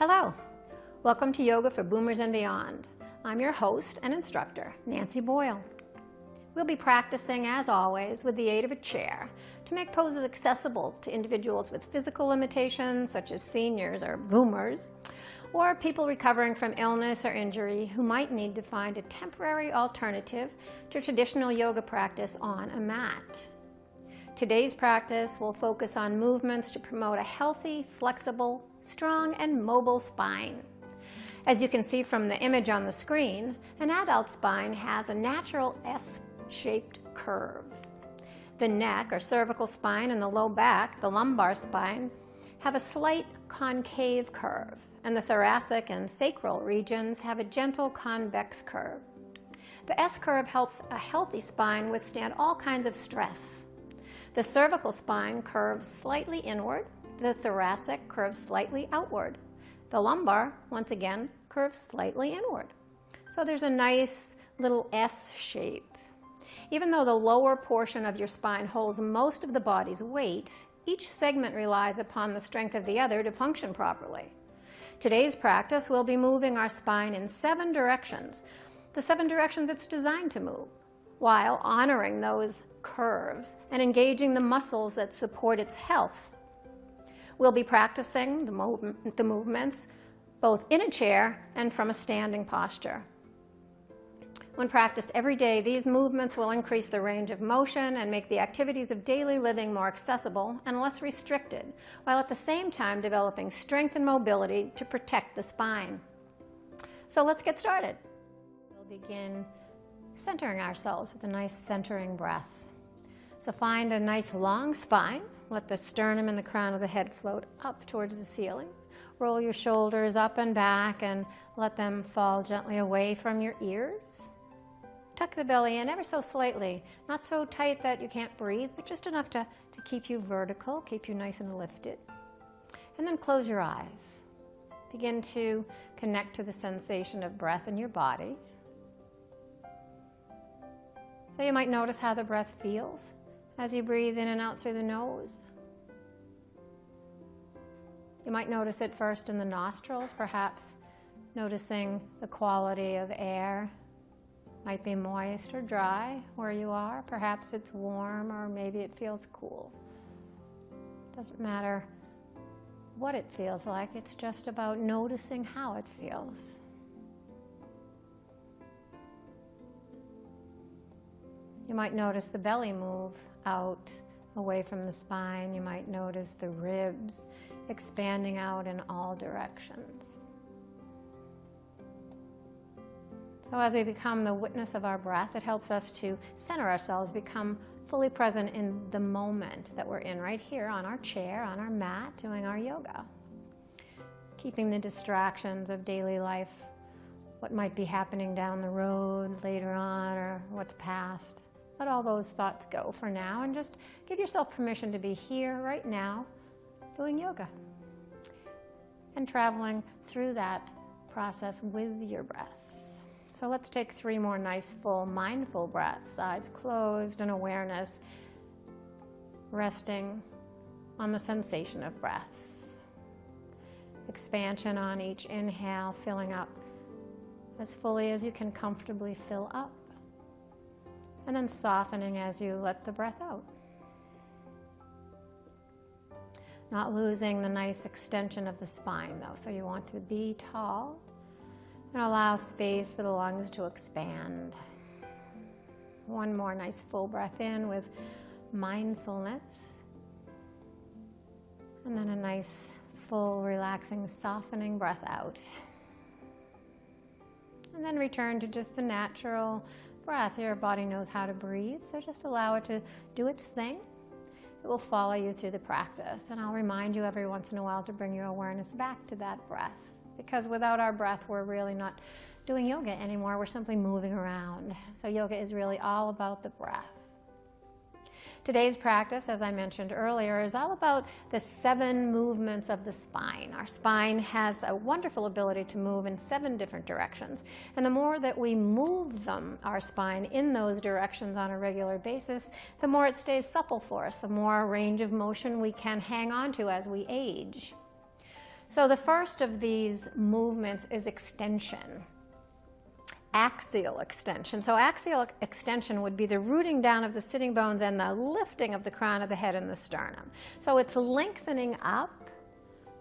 Hello, welcome to Yoga for Boomers and Beyond. I'm your host and instructor, Nancy Boyle. We'll be practicing, as always, with the aid of a chair to make poses accessible to individuals with physical limitations, such as seniors or boomers, or people recovering from illness or injury who might need to find a temporary alternative to traditional yoga practice on a mat. Today's practice will focus on movements to promote a healthy, flexible, strong, and mobile spine. As you can see from the image on the screen, an adult spine has a natural S-shaped curve. The neck or cervical spine and the low back, the lumbar spine, have a slight concave curve, and the thoracic and sacral regions have a gentle convex curve. The S-curve helps a healthy spine withstand all kinds of stress. The cervical spine curves slightly inward, the thoracic curves slightly outward. The lumbar, once again, curves slightly inward. So there's a nice little S shape. Even though the lower portion of your spine holds most of the body's weight, each segment relies upon the strength of the other to function properly. Today's practice, we'll be moving our spine in 7 directions, the 7 directions it's designed to move, while honoring those curves and engaging the muscles that support its health. We'll be practicing the movements both in a chair and from a standing posture. When practiced every day, these movements will increase the range of motion and make the activities of daily living more accessible and less restricted, while at the same time developing strength and mobility to protect the spine. So let's get started. We'll begin centering ourselves with a nice centering breath. So find a nice long spine. Let the sternum and the crown of the head float up towards the ceiling. Roll your shoulders up and back and let them fall gently away from your ears. Tuck the belly in ever so slightly, not so tight that you can't breathe, but just enough to keep you vertical, keep you nice and lifted. And then close your eyes. Begin to connect to the sensation of breath in your body. So you might notice how the breath feels as you breathe in and out through the nose. You might notice it first in the nostrils, perhaps noticing the quality of air. Might be moist or dry where you are. Perhaps it's warm or maybe it feels cool. Doesn't matter what it feels like, it's just about noticing how it feels. You might notice the belly move out away from the spine. You might notice the ribs expanding out in all directions. So as we become the witness of our breath, it helps us to center ourselves, become fully present in the moment that we're in right here on our chair, on our mat, doing our yoga. Keeping the distractions of daily life, what might be happening down the road later on or what's past. Let all those thoughts go for now and just give yourself permission to be here right now doing yoga and traveling through that process with your breath. So let's take 3 more nice, full, mindful breaths, eyes closed and awareness resting on the sensation of breath. Expansion on each inhale, filling up as fully as you can comfortably fill up. And then softening as you let the breath out. Not losing the nice extension of the spine though, so you want to be tall and allow space for the lungs to expand. 1 more nice full breath in with mindfulness. And then a nice full relaxing softening breath out. And then return to just the natural breath. Your body knows how to breathe, so just allow it to do its thing. It will follow you through the practice, and I'll remind you every once in a while to bring your awareness back to that breath, because without our breath, we're really not doing yoga anymore. We're simply moving around. So yoga is really all about the breath. Today's practice, as I mentioned earlier, is all about the 7 movements of the spine. Our spine has a wonderful ability to move in 7 different directions. And the more that we move our spine in those directions on a regular basis, the more it stays supple for us, the more range of motion we can hang on to as we age. So the first of these movements is extension. Axial extension. So axial extension would be the rooting down of the sitting bones and the lifting of the crown of the head and the sternum. So it's lengthening up.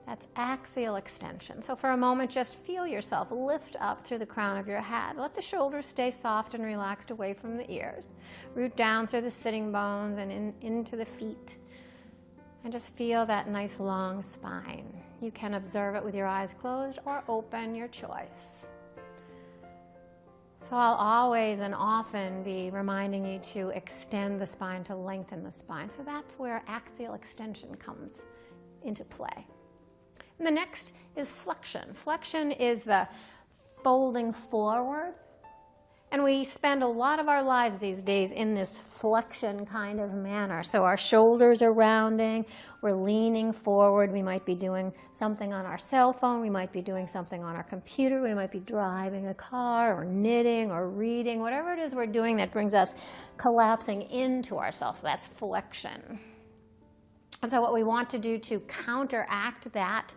That's axial extension. So for a moment, just feel yourself lift up through the crown of your head. Let the shoulders stay soft and relaxed away from the ears. Root down through the sitting bones and into the feet. And just feel that nice long spine. You can observe it with your eyes closed or open, your choice. So I'll always and often be reminding you to extend the spine, to lengthen the spine. So that's where axial extension comes into play. And the next is flexion. Flexion is the folding forward. And we spend a lot of our lives these days in this flexion kind of manner. So our shoulders are rounding, we're leaning forward, we might be doing something on our cell phone, we might be doing something on our computer, we might be driving a car or knitting or reading, whatever it is we're doing that brings us collapsing into ourselves. That's flexion. And so what we want to do to counteract that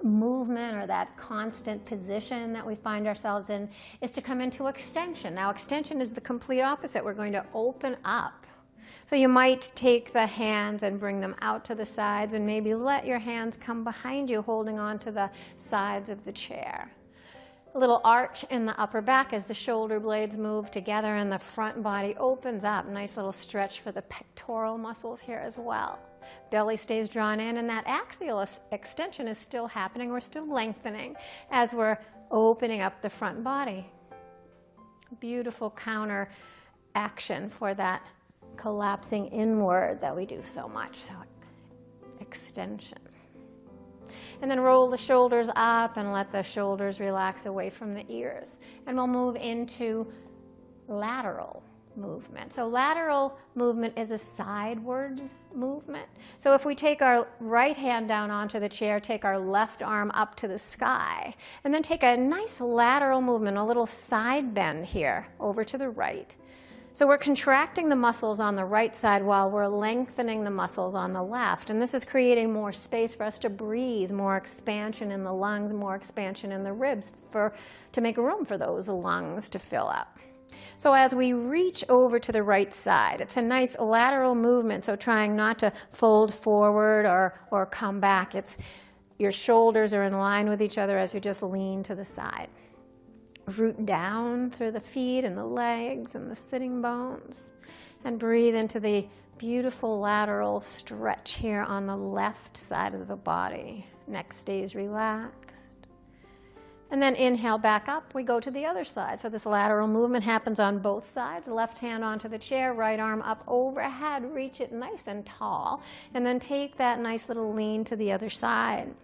movement or that constant position that we find ourselves in is to come into extension. Now, extension is the complete opposite. We're going to open up. So you might take the hands and bring them out to the sides and maybe let your hands come behind you, holding on to the sides of the chair. A little arch in the upper back as the shoulder blades move together and the front body opens up. Nice little stretch for the pectoral muscles here as well. Belly stays drawn in, and that axial extension is still happening. We're still lengthening as we're opening up the front body. Beautiful counter action for that collapsing inward that we do so much. So extension. And then roll the shoulders up and let the shoulders relax away from the ears. And we'll move into lateral movement. So lateral movement is a sidewards movement. So if we take our right hand down onto the chair, take our left arm up to the sky, and then take a nice lateral movement, a little side bend here over to the right. So we're contracting the muscles on the right side while we're lengthening the muscles on the left. And this is creating more space for us to breathe, more expansion in the lungs, more expansion in the ribs to make room for those lungs to fill up. So as we reach over to the right side, it's a nice lateral movement, so trying not to fold forward or come back. It's your shoulders are in line with each other as you just lean to the side. Root down through the feet and the legs and the sitting bones, and breathe into the beautiful lateral stretch here on the left side of the body. Neck stays relaxed. And then inhale back up, we go to the other side. So this lateral movement happens on both sides. Left hand onto the chair, right arm up overhead, reach it nice and tall, and then take that nice little lean to the other side.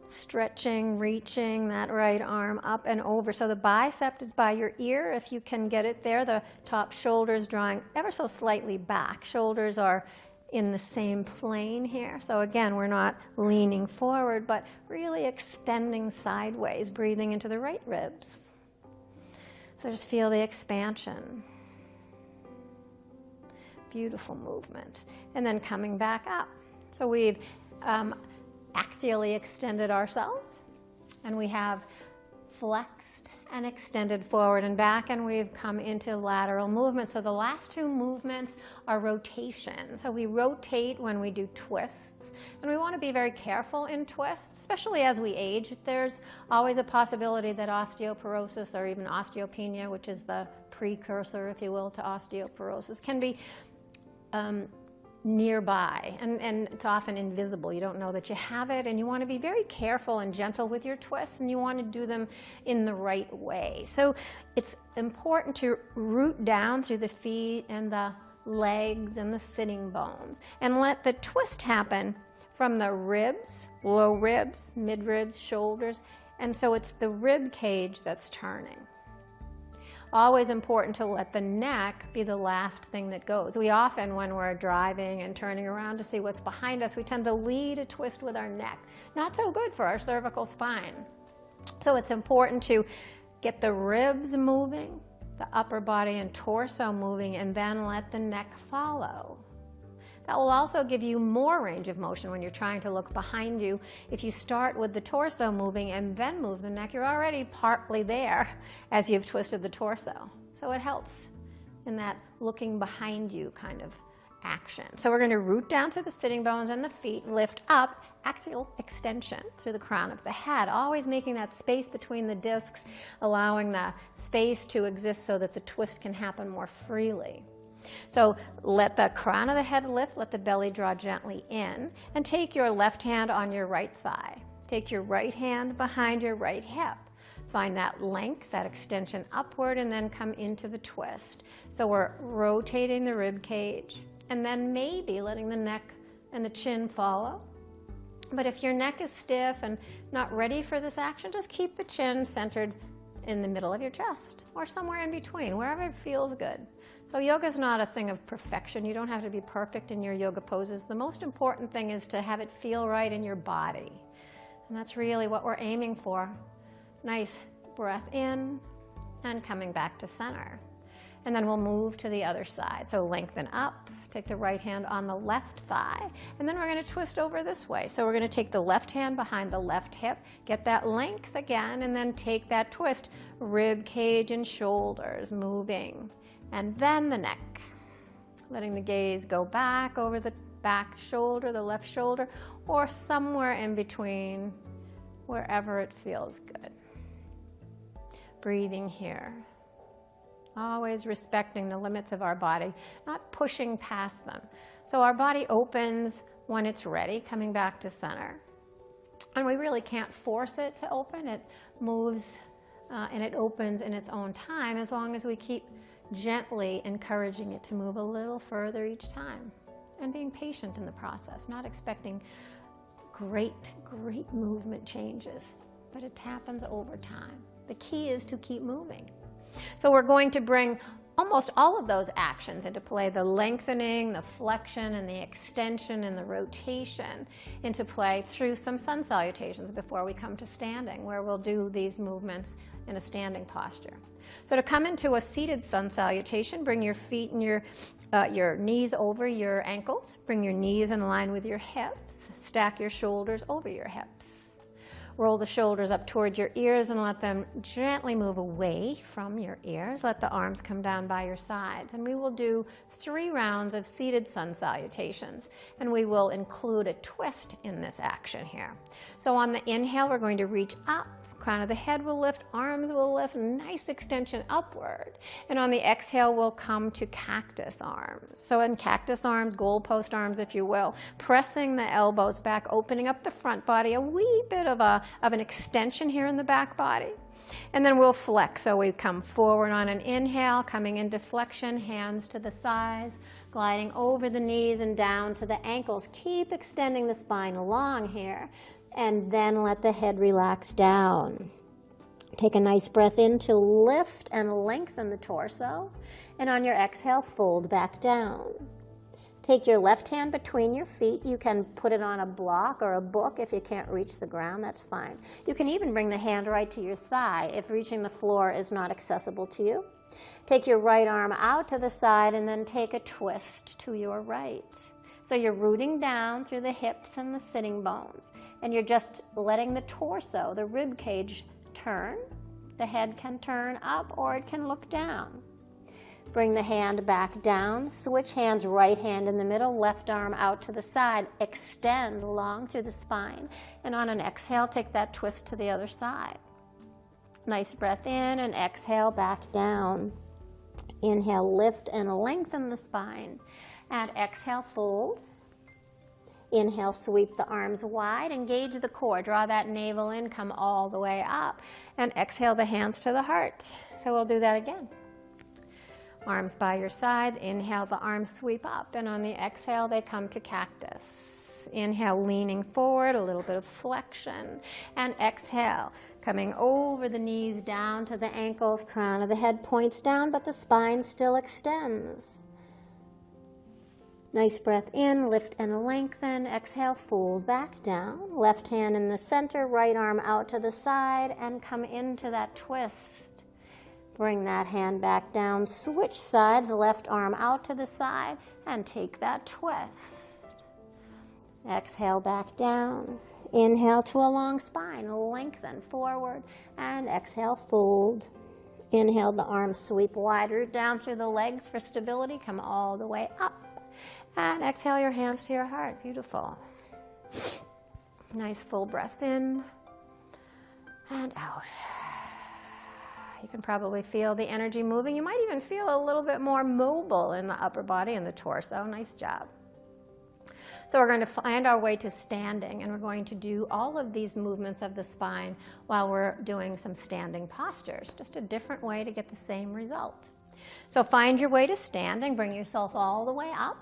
Stretching, reaching that right arm up and over. So the bicep is by your ear, if you can get it there. The top shoulders drawing ever so slightly back. Shoulders are in the same plane here. So again, we're not leaning forward, but really extending sideways, breathing into the right ribs. So just feel the expansion. Beautiful movement. And then coming back up. So we've axially extended ourselves, and we have flexed and extended forward and back, and we've come into lateral movement. So the last two movements are rotation. So we rotate when we do twists, and we want to be very careful in twists, especially as we age. There's always a possibility that osteoporosis or even osteopenia, which is the precursor, if you will, to osteoporosis, can be nearby, and it's often invisible. You don't know that you have it, and you want to be very careful and gentle with your twists, and you want to do them in the right way. So it's important to root down through the feet and the legs and the sitting bones, and let the twist happen from the ribs, low ribs, mid ribs, shoulders, and so it's the rib cage that's turning. Always important to let the neck be the last thing that goes. We often, when we're driving and turning around to see what's behind us, we tend to lead a twist with our neck. Not so good for our cervical spine. So it's important to get the ribs moving, the upper body and torso moving, and then let the neck follow. That will also give you more range of motion when you're trying to look behind you. If you start with the torso moving and then move the neck, you're already partly there as you've twisted the torso. So it helps in that looking behind you kind of action. So we're going to root down through the sitting bones and the feet, lift up, axial extension through the crown of the head, always making that space between the discs, allowing the space to exist so that the twist can happen more freely. So let the crown of the head lift, let the belly draw gently in, and take your left hand on your right thigh. Take your right hand behind your right hip. Find that length, that extension upward, and then come into the twist. So we're rotating the rib cage, and then maybe letting the neck and the chin follow. But if your neck is stiff and not ready for this action, just keep the chin centered in the middle of your chest or somewhere in between, wherever it feels good. So yoga is not a thing of perfection. You don't have to be perfect in your yoga poses. The most important thing is to have it feel right in your body. And that's really what we're aiming for. Nice breath in and coming back to center. And then we'll move to the other side. So lengthen up, take the right hand on the left thigh, and then we're going to twist over this way. So we're going to take the left hand behind the left hip, get that length again, and then take that twist, rib cage and shoulders moving. And then the neck, letting the gaze go back over the back shoulder, the left shoulder, or somewhere in between, wherever it feels good. Breathing here. Always respecting the limits of our body, not pushing past them. So our body opens when it's ready, coming back to center. And we really can't force it to open. It moves and it opens in its own time as long as we keep gently encouraging it to move a little further each time. And being patient in the process, not expecting great movement changes, but it happens over time. The key is to keep moving. So we're going to bring almost all of those actions into play, the lengthening, the flexion, and the extension, and the rotation into play through some sun salutations before we come to standing, where we'll do these movements in a standing posture. So to come into a seated sun salutation, bring your feet and your knees over your ankles, bring your knees in line with your hips, stack your shoulders over your hips. Roll the shoulders up toward your ears and let them gently move away from your ears. Let the arms come down by your sides. And we will do 3 rounds of seated sun salutations. And we will include a twist in this action here. So on the inhale, we're going to reach up. Crown of the head will lift, arms will lift, nice extension upward. And on the exhale, we'll come to cactus arms. So in cactus arms, goalpost arms, if you will, pressing the elbows back, opening up the front body, a wee bit of an extension here in the back body. And then we'll flex. So we come forward on an inhale, coming into flexion, hands to the thighs, gliding over the knees and down to the ankles. Keep extending the spine long here. And then let the head relax down. Take a nice breath in to lift and lengthen the torso. And on your exhale, fold back down. Take your left hand between your feet. You can put it on a block or a book if you can't reach the ground, that's fine. You can even bring the hand right to your thigh if reaching the floor is not accessible to you. Take your right arm out to the side and then take a twist to your right. So you're rooting down through the hips and the sitting bones, and you're just letting the torso, the rib cage, turn. The head can turn up or it can look down. Bring the hand back down. Switch hands, right hand in the middle, left arm out to the side. Extend long through the spine. And on an exhale, take that twist to the other side. Nice breath in and exhale back down. Inhale, lift and lengthen the spine. And exhale, fold. Inhale, sweep the arms wide, engage the core, draw that navel in, come all the way up, and exhale the hands to the heart. So we'll do that again. Arms by your sides, inhale, the arms sweep up, and on the exhale, they come to cactus. Inhale, leaning forward, a little bit of flexion, and exhale, coming over the knees, down to the ankles, crown of the head points down, but the spine still extends. Nice breath in, lift and lengthen. Exhale, fold back down. Left hand in the center, right arm out to the side, and come into that twist. Bring that hand back down. Switch sides, left arm out to the side, and take that twist. Exhale back down. Inhale to a long spine, lengthen forward, and exhale, fold. Inhale, the arms sweep wider down through the legs for stability. Come all the way up. And exhale your hands to your heart. Beautiful. Nice full breaths in and out. You can probably feel the energy moving. You might even feel a little bit more mobile in the upper body and the torso. Nice job. So we're going to find our way to standing, and we're going to do all of these movements of the spine while we're doing some standing postures. Just a different way to get the same result. So find your way to standing. Bring yourself all the way up.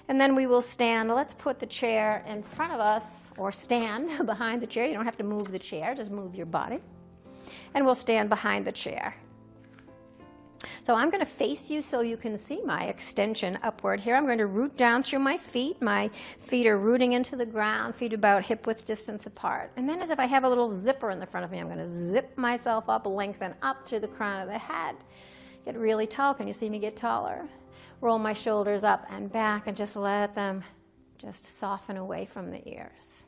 And then we will stand. Let's put the chair in front of us, or stand behind the chair. You don't have to move the chair, just move your body. And we'll stand behind the chair. So I'm going to face you so you can see my extension upward here. I'm going to root down through my feet. My feet are rooting into the ground, feet about hip-width distance apart. And then as if I have a little zipper in the front of me, I'm going to zip myself up, lengthen up through the crown of the head. Get really tall. Can you see me get taller? Roll my shoulders up and back and just let them just soften away from the ears.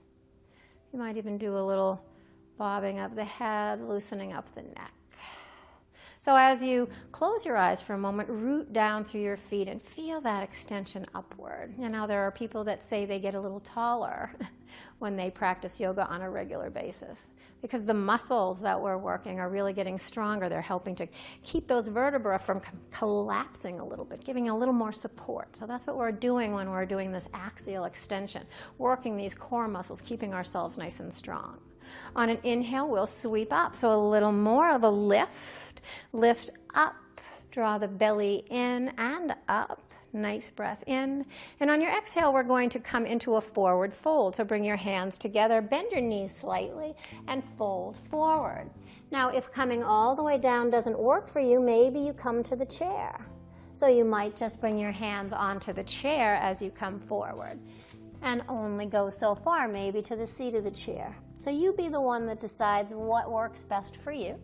You might even do a little bobbing of the head, loosening up the neck. So as you close your eyes for a moment, root down through your feet and feel that extension upward. You know, there are people that say they get a little taller when they practice yoga on a regular basis because the muscles that we're working are really getting stronger. They're helping to keep those vertebrae from collapsing a little bit, giving a little more support. So that's what we're doing when we're doing this axial extension, working these core muscles, keeping ourselves nice and strong. On an inhale, we'll sweep up. So a little more of a lift. Lift up. Draw the belly in and up. Nice breath in. And on your exhale, we're going to come into a forward fold. So bring your hands together, bend your knees slightly, and fold forward. Now, if coming all the way down doesn't work for you, maybe you come to the chair. So you might just bring your hands onto the chair as you come forward. And only go so far, maybe to the seat of the chair. So you be the one that decides what works best for you.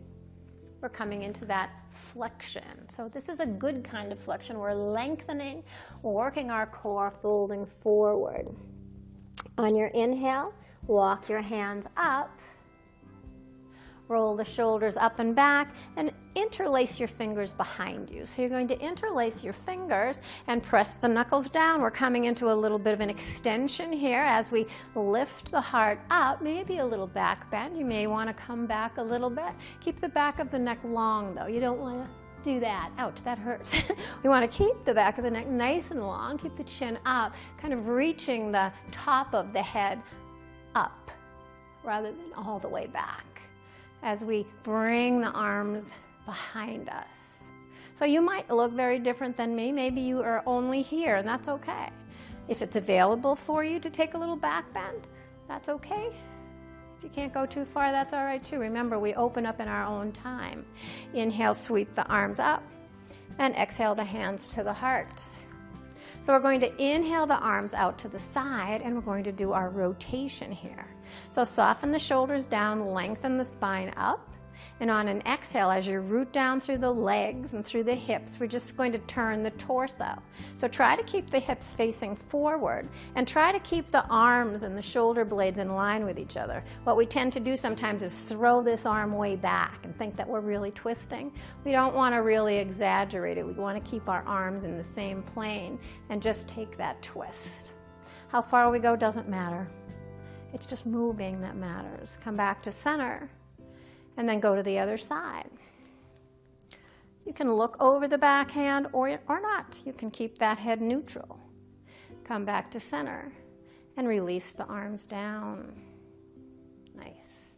We're coming into that flexion. So this is a good kind of flexion. We're lengthening, working our core, folding forward. On your inhale, walk your hands up. Roll the shoulders up and back and interlace your fingers behind you. So you're going to interlace your fingers and press the knuckles down. We're coming into a little bit of an extension here as we lift the heart up, maybe a little back bend. You may want to come back a little bit. Keep the back of the neck long though. You don't want to do that. Ouch, that hurts. We want to keep the back of the neck nice and long. Keep the chin up, kind of reaching the top of the head up rather than all the way back, as we bring the arms behind us. So you might look very different than me. Maybe you are only here, and that's okay. If it's available for you to take a little back bend, that's okay. If you can't go too far, that's all right too. Remember, we open up in our own time. Inhale, sweep the arms up, and exhale the hands to the heart. So we're going to inhale the arms out to the side, and we're going to do our rotation here. So soften the shoulders down, lengthen the spine up, and on an exhale, as you root down through the legs and through the hips, we're just going to turn the torso. So try to keep the hips facing forward, and try to keep the arms and the shoulder blades in line with each other. What we tend to do sometimes is throw this arm way back and think that we're really twisting. We don't want to really exaggerate it. We want to keep our arms in the same plane and just take that twist. How far we go doesn't matter. It's just moving that matters. Come back to center and then go to the other side. You can look over the backhand or not. You can keep that head neutral. Come back to center and release the arms down. Nice.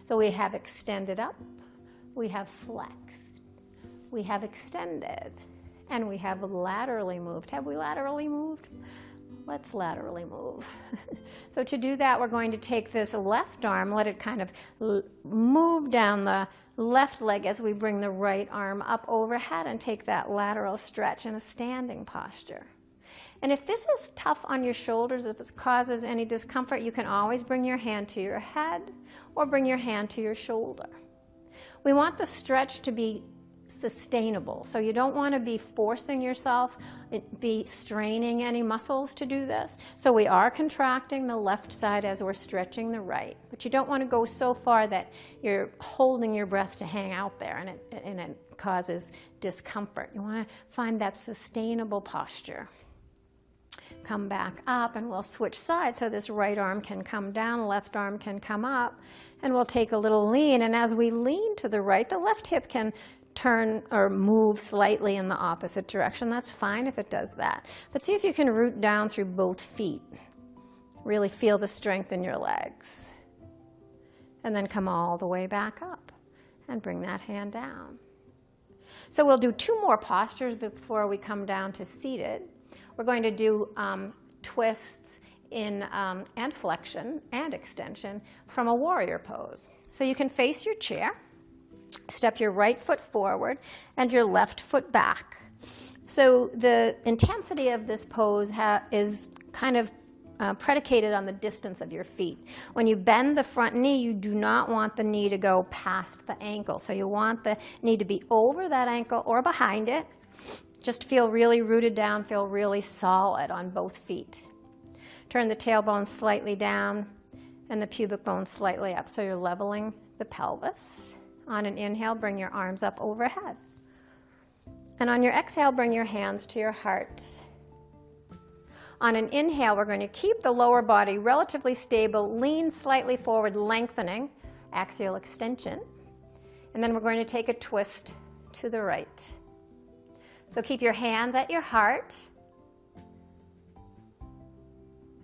So we have extended up, we have flexed, we have extended, and we have laterally moved. Have we laterally moved? Let's laterally move. So to do that, we're going to take this left arm, let it kind of move down the left leg as we bring the right arm up overhead and take that lateral stretch in a standing posture. And if this is tough on your shoulders, if it causes any discomfort, you can always bring your hand to your head or bring your hand to your shoulder. We want the stretch to be sustainable. So you don't want to be forcing yourself, be straining any muscles to do this. So we are contracting the left side as we're stretching the right. But you don't want to go so far that you're holding your breath to hang out there and it causes discomfort. You want to find that sustainable posture. Come back up and we'll switch sides so this right arm can come down, left arm can come up, and we'll take a little lean. And as we lean to the right, the left hip can turn or move slightly in the opposite direction. That's fine if it does that. But see if you can root down through both feet. Really feel the strength in your legs. And then come all the way back up and bring that hand down. So we'll do 2 more postures before we come down to seated. We're going to do twists and flexion and extension from a warrior pose. So you can face your chair, step your right foot forward and your left foot back. So the intensity of this pose is kind of predicated on the distance of your feet. When you bend the front knee, you do not want the knee to go past the ankle. So you want the knee to be over that ankle or behind it. Just feel really rooted down, feel really solid on both feet. Turn the tailbone slightly down and the pubic bone slightly up, so you're leveling the pelvis. On an inhale, bring your arms up overhead. And on your exhale, bring your hands to your heart. On an inhale, we're going to keep the lower body relatively stable, lean slightly forward, lengthening, axial extension. And then we're going to take a twist to the right. So keep your hands at your heart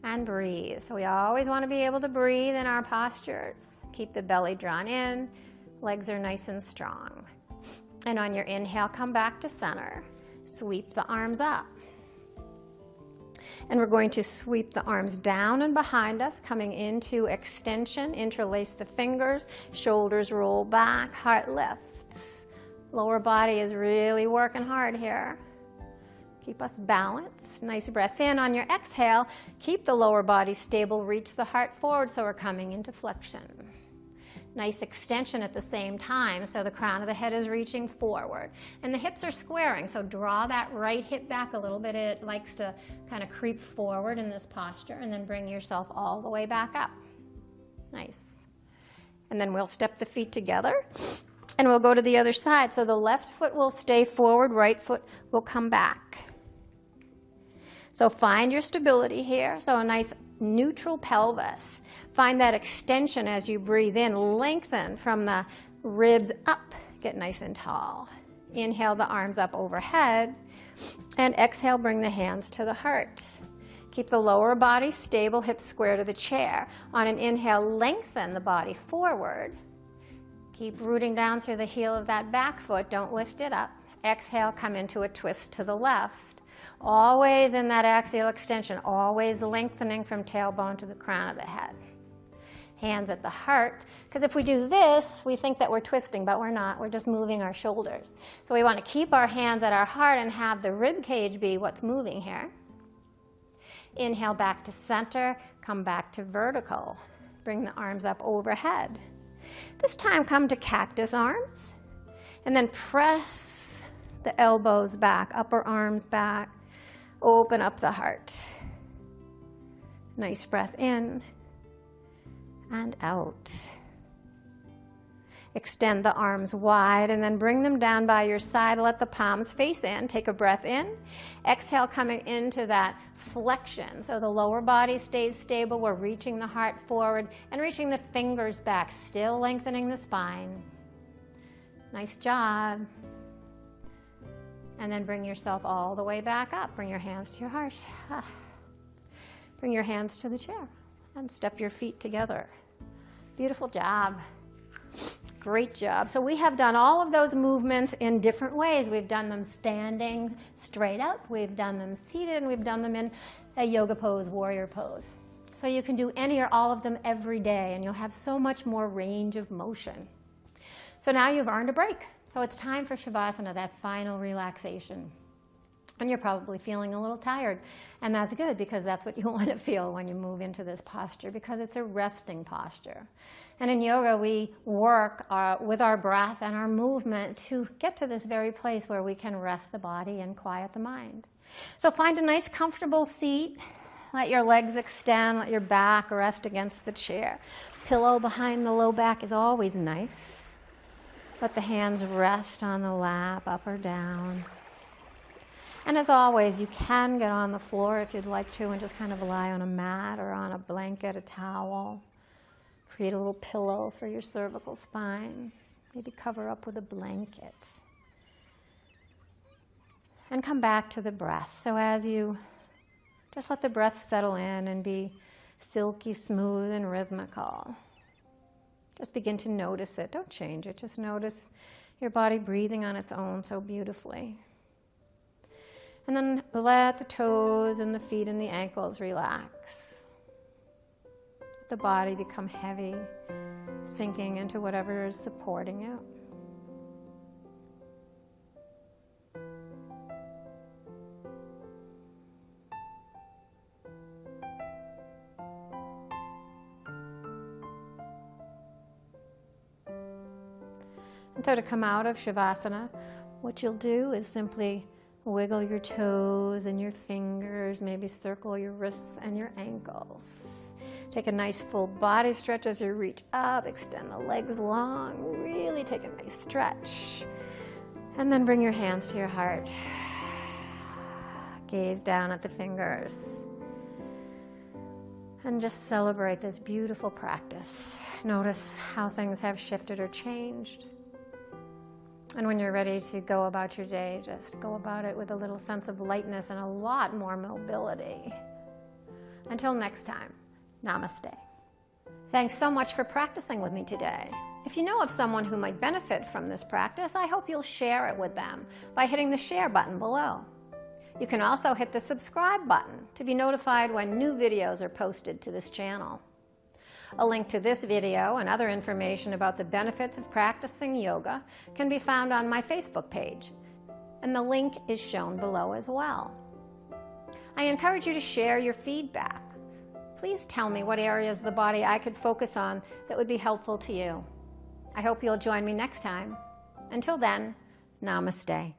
and breathe. So we always want to be able to breathe in our postures. Keep the belly drawn in, legs are nice and strong. And on your inhale, come back to center. Sweep the arms up. And we're going to sweep the arms down and behind us, coming into extension. Interlace the fingers, shoulders roll back, heart lifts. Lower body is really working hard here. Keep us balanced. Nice breath in. On your exhale, keep the lower body stable. Reach the heart forward so we're coming into flexion. Nice extension at the same time, so the crown of the head is reaching forward. And the hips are squaring, so draw that right hip back a little bit. It likes to kind of creep forward in this posture, and then bring yourself all the way back up. Nice. And then we'll step the feet together, and we'll go to the other side. So the left foot will stay forward, right foot will come back. So find your stability here. So a nice neutral pelvis. Find that extension as you breathe in. Lengthen from the ribs up. Get nice and tall. Inhale the arms up overhead. And exhale, bring the hands to the heart. Keep the lower body stable, hips square to the chair. On an inhale, lengthen the body forward. Keep rooting down through the heel of that back foot. Don't lift it up. Exhale, come into a twist to the left. Always in that axial extension, always lengthening from tailbone to the crown of the head. Hands at the heart, because if we do this, we think that we're twisting, but we're not. We're just moving our shoulders. So we want to keep our hands at our heart and have the rib cage be what's moving here. Inhale back to center, come back to vertical. Bring the arms up overhead. This time come to cactus arms, and then press the elbows back, upper arms back. Open up the heart. Nice breath in and out. Extend the arms wide and then bring them down by your side. Let the palms face in. Take a breath in. Exhale, coming into that flexion. So the lower body stays stable. We're reaching the heart forward and reaching the fingers back, still lengthening the spine. Nice job. And then bring yourself all the way back up. Bring your hands to your heart. Bring your hands to the chair and step your feet together. Beautiful job. Great job. So we have done all of those movements in different ways. We've done them standing straight up. We've done them seated, and we've done them in a yoga pose, warrior pose. So you can do any or all of them every day, and you'll have so much more range of motion. So now you've earned a break. So it's time for Shavasana, that final relaxation. And you're probably feeling a little tired. And that's good, because that's what you want to feel when you move into this posture, because it's a resting posture. And in yoga, we work with our breath and our movement to get to this very place where we can rest the body and quiet the mind. So find a nice, comfortable seat. Let your legs extend. Let your back rest against the chair. Pillow behind the low back is always nice. Let the hands rest on the lap, up or down. And as always, you can get on the floor if you'd like to and just kind of lie on a mat or on a blanket, a towel. Create a little pillow for your cervical spine. Maybe cover up with a blanket. And come back to the breath. So as you just let the breath settle in and be silky, smooth, and rhythmical. Just begin to notice it. Don't change it. Just notice your body breathing on its own so beautifully. And then let the toes and the feet and the ankles relax. Let the body become heavy, sinking into whatever is supporting it. And so to come out of Shavasana, what you'll do is simply wiggle your toes and your fingers, maybe circle your wrists and your ankles. Take a nice full body stretch as you reach up, extend the legs long, really take a nice stretch. And then bring your hands to your heart. Gaze down at the fingers. And just celebrate this beautiful practice. Notice how things have shifted or changed. And when you're ready to go about your day, just go about it with a little sense of lightness and a lot more mobility. Until next time, namaste. Thanks so much for practicing with me today. If you know of someone who might benefit from this practice, I hope you'll share it with them by hitting the share button below. You can also hit the subscribe button to be notified when new videos are posted to this channel. A link to this video and other information about the benefits of practicing yoga can be found on my Facebook page, and the link is shown below as well. I encourage you to share your feedback. Please tell me what areas of the body I could focus on that would be helpful to you. I hope you'll join me next time. Until then, namaste.